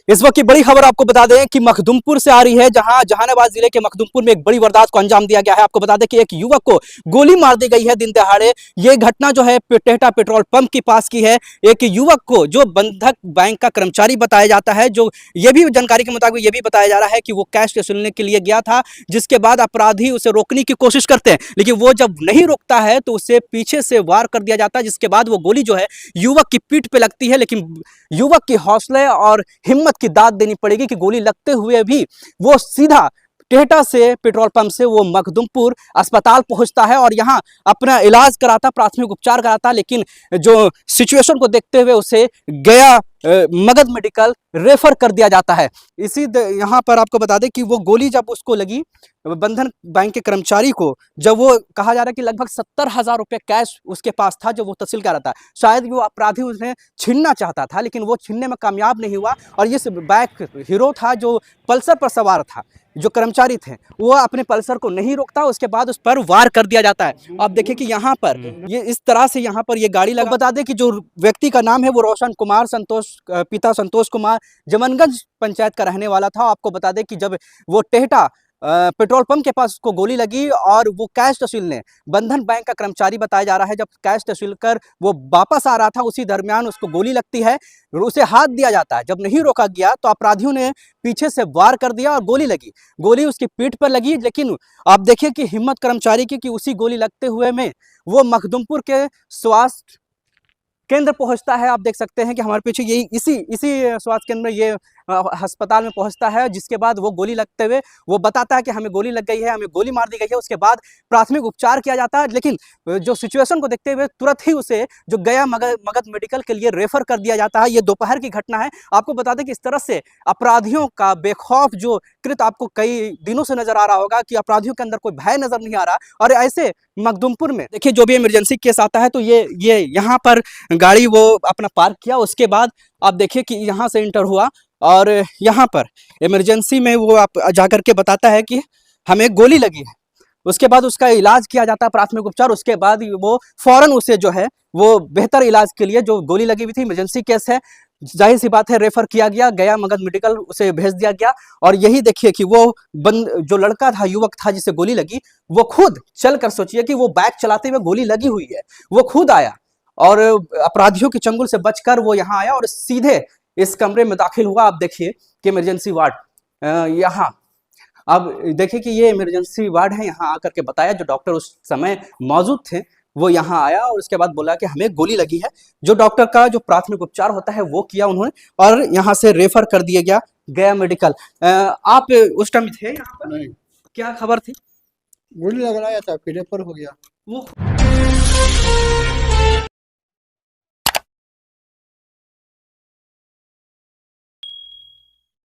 इस वक्त की बड़ी खबर आपको बता दें कि मखदुमपुर से आ रही है, जहां जहानाबाद जिले के मखदुमपुर में एक बड़ी वारदात को अंजाम दिया गया है। आपको बता दें कि एक युवक को गोली मार दी गई है दिन दहाड़े। ये घटना जो है टेहटा पेट्रोल पंप के पास की है। एक युवक को जो बंधक बैंक का कर्मचारी बताया जाता है, जो ये भी जानकारी के मुताबिक ये भी बताया जा रहा है कि वो कैश वसूलने के लिए गया था, जिसके बाद अपराधी उसे रोकने की कोशिश करते हैं, लेकिन वो जब नहीं रोकता है तो उसे पीछे से वार कर दिया जाता है, जिसके बाद वो गोली जो है युवक की पीठ पे लगती है। लेकिन युवक की हौसले और हिम्मत की दाद देनी पड़ेगी कि गोली लगते हुए भी वो सीधा टेहटा से पेट्रोल पंप से वो मखदुमपुर अस्पताल पहुंचता है और यहां अपना इलाज कराता, प्राथमिक उपचार कराता। लेकिन जो सिचुएशन को देखते हुए उसे गया मगध मेडिकल रेफर कर दिया जाता है। यहां पर आपको बता दें कि वो गोली जब उसको लगी बंधन बैंक के कर्मचारी को, जब वो कहा जा रहा है कि लगभग 70,000 रुपये कैश उसके पास था जो वो तहसील कर रहा था। शायद वो अपराधी उसने छीनना चाहता था, लेकिन वो छीनने में कामयाब नहीं हुआ और ये बैक हीरो था जो पल्सर पर सवार था, जो कर्मचारी थे, वो अपने पल्सर को नहीं रोकता, उसके बाद उस पर वार कर दिया जाता है। आप देखिए कि यहाँ पर ये इस तरह से यहाँ पर ये गाड़ी लगा। बता दें कि जो व्यक्ति का नाम है वो रोशन कुमार, पिता संतोष कुमार, जमनगंज पंचायत का रहने वाला था। आपको बता दें कि जब वो टेहटा पेट्रोल पंप के पास उसको गोली लगी और वो कैश तहसीलने बंधन बैंक का कर्मचारी बताया जा रहा है, जब कैश तहसील कर वो वापस आ रहा था उसी दरमियान उसको गोली लगती है, उसे हाथ दिया जाता है। जब नहीं रोका गया तो अपराधियों ने पीछे से वार कर दिया और गोली लगी, गोली उसकी पीठ पर लगी। लेकिन आप देखिए कि हिम्मत कर्मचारी की कि उसी गोली लगते हुए में वो मखदुमपुर के स्वास्थ्य केंद्र पहुंचता है। आप देख सकते हैं कि हमारे पीछे यही इसी स्वास्थ्य केंद्र में ये अस्पताल में पहुंचता है, जिसके बाद वो गोली लगते हुए वो बताता है कि हमें गोली लग गई है, हमें गोली मार दी गई है। उसके बाद प्राथमिक उपचार किया जाता है, लेकिन जो सिचुएशन को देखते हुए तुरंत ही उसे जो गया मगध मेडिकल के लिए रेफर कर दिया जाता है। ये दोपहर की घटना है। आपको बता दें कि इस तरह से अपराधियों का बेखौफ जो कृत आपको कई दिनों से नजर आ रहा होगा कि अपराधियों के अंदर कोई भय नजर नहीं आ रहा। और ऐसे मखदुमपुर में देखिए जो भी इमरजेंसी केस आता है तो ये यहाँ पर गाड़ी वो अपना पार्क किया, उसके बाद आप देखिए कि यहाँ से इंटर हुआ और यहाँ पर इमरजेंसी में वो आप जाकर के बताता है कि हमें गोली लगी है। उसके बाद उसका इलाज किया जाता है, प्राथमिक उपचार। उसके बाद वो फौरन उसे जो है वो बेहतर इलाज के लिए, जो गोली लगी हुई थी इमरजेंसी केस है, जाहिर सी बात है रेफर किया गया, गया मगध मेडिकल उसे भेज दिया गया। और यही देखिए कि वो जो लड़का था, युवक था जिसे गोली लगी, वो खुद चल कर, सोचिए कि वो बाइक चलाते हुए गोली लगी हुई है, वो खुद आया और अपराधियों के चंगुल से बचकर वो यहाँ आया और सीधे इस कमरे में दाखिल हुआ। आप देखिए कि इमरजेंसी वार्ड यहाँ, अब देखिए कि ये इमरजेंसी वार्ड है। यहाँ आकर के बताया, जो डॉक्टर उस समय मौजूद थे वो यहाँ आया और उसके बाद बोला कि हमें गोली लगी है। जो डॉक्टर का जो प्राथमिक उपचार होता है वो किया उन्होंने और यहाँ से रेफर कर दिया गया मेडिकल। आप उस टाइम थे यहाँ पर? नहीं। क्या खबर थी? गोली लगाया था, फिर रेफर हो गया। वो